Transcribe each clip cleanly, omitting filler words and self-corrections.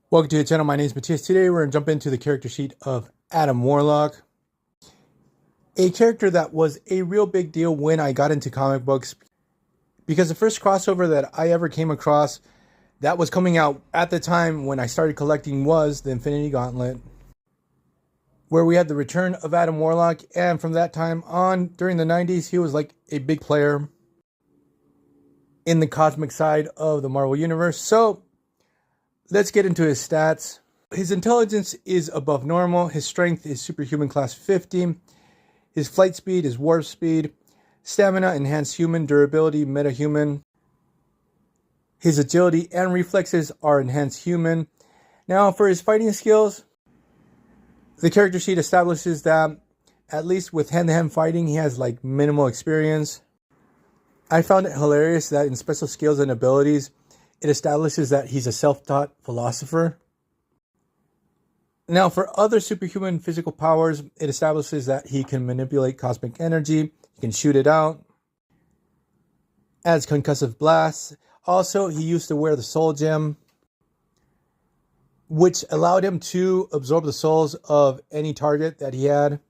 Welcome to the channel. My name is Matthias. Today we're going to jump into the character sheet of Adam Warlock. A character that was a real big deal when I got into comic books, because the first crossover that I ever came across that was coming out at the time when I started collecting was the Infinity Gauntlet, where we had the return of Adam Warlock, and from that time on, during the 90s, he was like a big player in the cosmic side of the Marvel Universe. So let's get into his stats. His intelligence is above normal. His strength is superhuman class 50. His flight speed is warp speed. Stamina enhanced human. Durability metahuman. His agility and reflexes are enhanced human. Now for his fighting skills, the character sheet establishes that at least with hand-to-hand fighting, he has like minimal experience. I found it hilarious that in special skills and abilities, it establishes that he's a self-taught philosopher. Now, for other superhuman physical powers, it establishes that he can manipulate cosmic energy, he can shoot it out, adds concussive blasts. Also, he used to wear the soul gem, which allowed him to absorb the souls of any target that he had.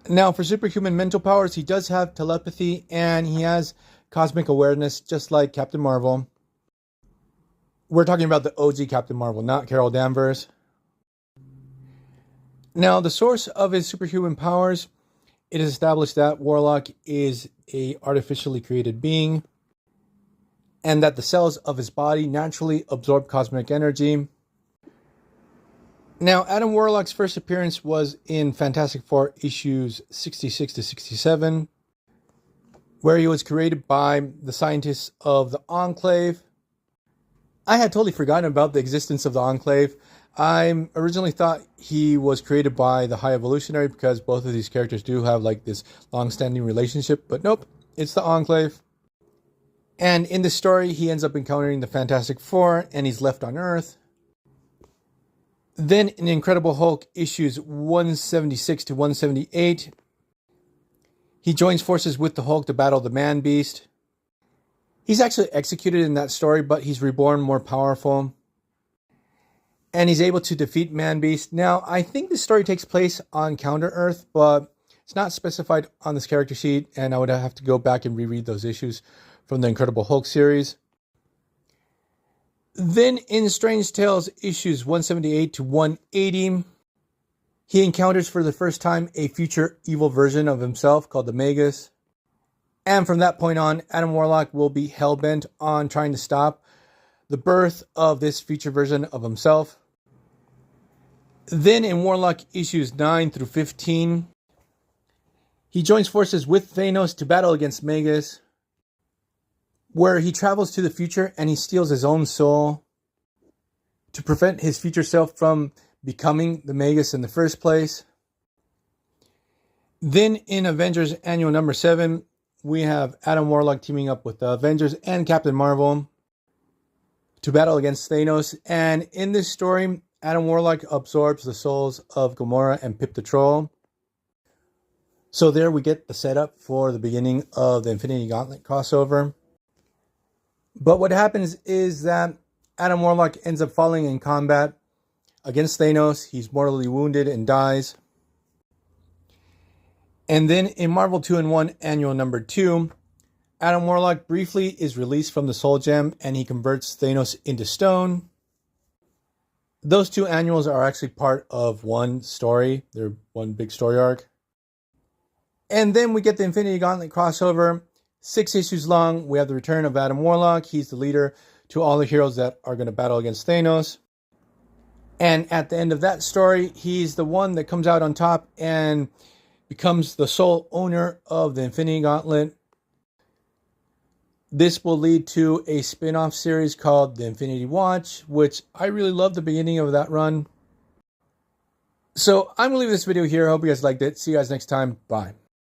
Now, for superhuman mental powers, he does have telepathy and he has cosmic awareness, just like Captain Marvel. We're talking about the OG Captain Marvel, not Carol Danvers. Now, the source of his superhuman powers, it is established that Warlock is a artificially created being, and that the cells of his body naturally absorb cosmic energy. Now, Adam Warlock's first appearance was in Fantastic Four issues 66 to 67, where he was created by the scientists of the Enclave. I had totally forgotten about the existence of the Enclave. I originally thought he was created by the High Evolutionary, because both of these characters do have like this long-standing relationship, but nope, it's the Enclave. And in this story, he ends up encountering the Fantastic Four, and he's left on Earth. Then in Incredible Hulk issues 176 to 178, he joins forces with the Hulk to battle the Man-Beast. He's actually executed in that story, but he's reborn more powerful. And he's able to defeat Man-Beast. Now, I think this story takes place on Counter-Earth, but it's not specified on this character sheet, and I would have to go back and reread those issues from the Incredible Hulk series. Then in Strange Tales issues 178 to 180, he encounters for the first time a future evil version of himself called the Magus. And from that point on, Adam Warlock will be hell-bent on trying to stop the birth of this future version of himself. Then in Warlock issues 9 through 15, he joins forces with Thanos to battle against Magus, where he travels to the future and he steals his own soul to prevent his future self from becoming the Magus in the first place. Then in Avengers Annual number 7, we have Adam Warlock teaming up with the Avengers and Captain Marvel to battle against Thanos. And in this story, Adam Warlock absorbs the souls of Gamora and Pip the Troll. So there we get the setup for the beginning of the Infinity Gauntlet crossover. But what happens is that Adam Warlock ends up falling in combat against Thanos. He's mortally wounded and dies. And then in Marvel 2-in-1 Annual number 2, Adam Warlock briefly is released from the Soul Gem and he converts Thanos into stone. Those two annuals are actually part of one story. They're one big story arc. And then we get the Infinity Gauntlet crossover, 6 issues long. We have the return of Adam Warlock. He's the leader to all the heroes that are going to battle against Thanos. And at the end of that story, he's the one that comes out on top and becomes the sole owner of the Infinity Gauntlet. This will lead to a spin-off series called The Infinity Watch, which I really love the beginning of that run. So I'm going to leave this video here. I hope you guys liked it. See you guys next time. Bye.